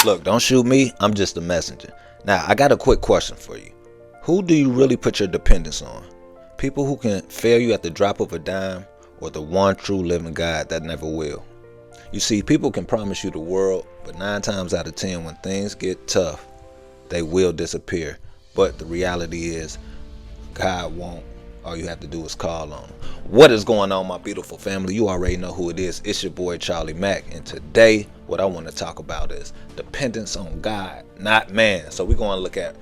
Look, don't shoot me. I'm just a messenger. Now, I got a quick question for you. Who do you really put your dependence on? People who can fail you at the drop of a dime, or the one true living God that never will? You see, people can promise you the world, but 9 times out of 10, when things get tough, they will disappear. But the reality is, God won't. All you have to do is call on him. What is going on, my beautiful family? You already know who it is. It's your boy Charlie Mack, and today what I want to talk about is dependence on God, not man. So we're going to look at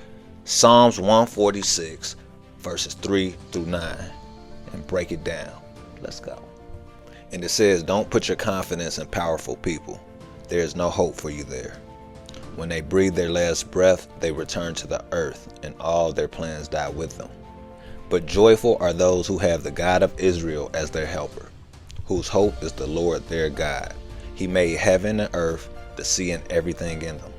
Psalms 146 verses 3 through 9 and break it down. Let's go. And it says, don't put your confidence in powerful people. There is no hope for you there. When they breathe their last breath, they return to the earth, and all their plans die with them. But joyful are those who have the God of Israel as their helper, whose hope is the Lord their God. He made heaven and earth, the sea and everything in them.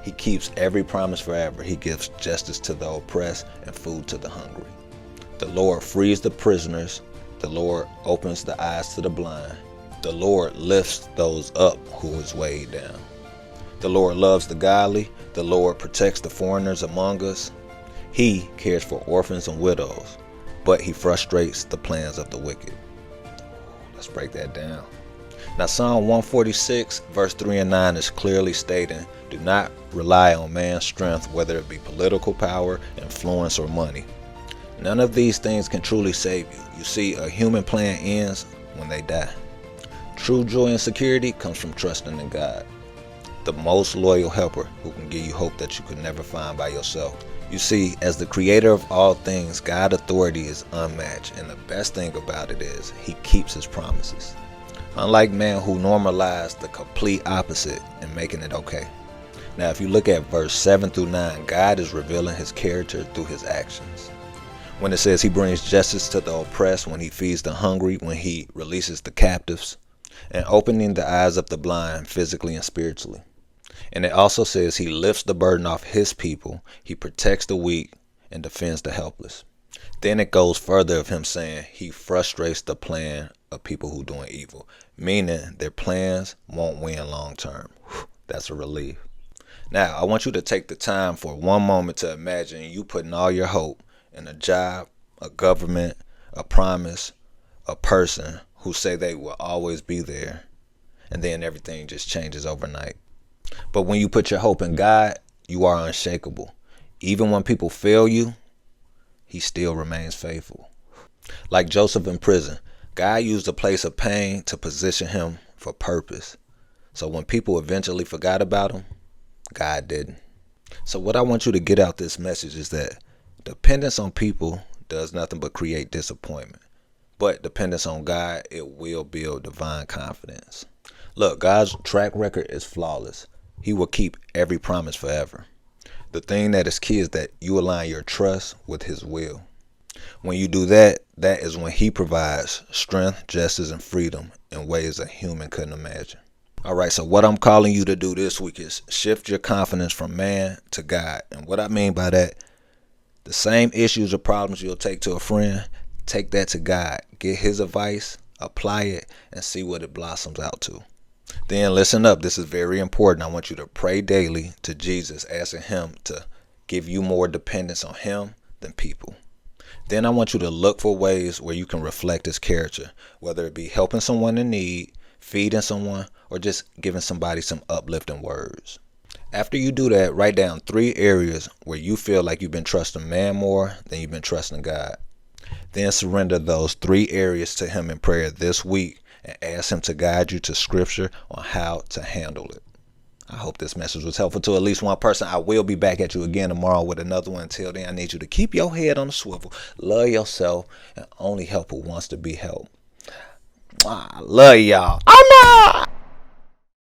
He keeps every promise forever. He gives justice to the oppressed and food to the hungry. The Lord frees the prisoners. The Lord opens the eyes to the blind. The Lord lifts those up who is weighed down. The Lord loves the godly. The Lord protects the foreigners among us. He cares for orphans and widows, but he frustrates the plans of the wicked. Let's break that down. Now, Psalm 146, verse 3 and 9 is clearly stating, do not rely on man's strength, whether it be political power, influence, or money. None of these things can truly save you. You see, a human plan ends when they die. True joy and security comes from trusting in God, the most loyal helper who can give you hope that you could never find by yourself. You see, as the creator of all things, God's authority is unmatched, and the best thing about it is he keeps his promises. Unlike man, who normalized the complete opposite and making it okay. Now, if you look at verse 7 through 9, God is revealing his character through his actions. When it says he brings justice to the oppressed, when he feeds the hungry, when he releases the captives, and opening the eyes of the blind physically and spiritually. And it also says he lifts the burden off his people, he protects the weak, and defends the helpless. Then it goes further of him saying he frustrates the plan of people who doing evil, meaning their plans won't win long term. That's a relief. Now, I want you to take the time for one moment to imagine you putting all your hope in a job, a government, a promise, a person who say they will always be there, and then everything just changes overnight. But when you put your hope in God, you are unshakable. Even when people fail you, he still remains faithful. Like Joseph in prison, God used a place of pain to position him for purpose. So when people eventually forgot about him, God didn't. So what I want you to get out this message is that dependence on people does nothing but create disappointment. But dependence on God, it will build divine confidence. Look, God's track record is flawless. He will keep every promise forever. The thing that is key is that you align your trust with his will. When you do that, that is when he provides strength, justice, and freedom in ways a human couldn't imagine. All right, so what I'm calling you to do this week is shift your confidence from man to God. And what I mean by that, the same issues or problems you'll take to a friend, take that to God. Get his advice, apply it, and see what it blossoms out to. Then listen up, this is very important. I want you to pray daily to Jesus, asking him to give you more dependence on him than people. Then I want you to look for ways where you can reflect his character, whether it be helping someone in need, feeding someone, or just giving somebody some uplifting words. After you do that, write down 3 areas where you feel like you've been trusting man more than you've been trusting God. Then surrender those 3 areas to him in prayer this week and ask him to guide you to scripture on how to handle it. I hope this message was helpful to at least one person. I will be back at you again tomorrow with another one. Until then, I need you to keep your head on the swivel, love yourself, and only help who wants to be helped. I love y'all. I'm not.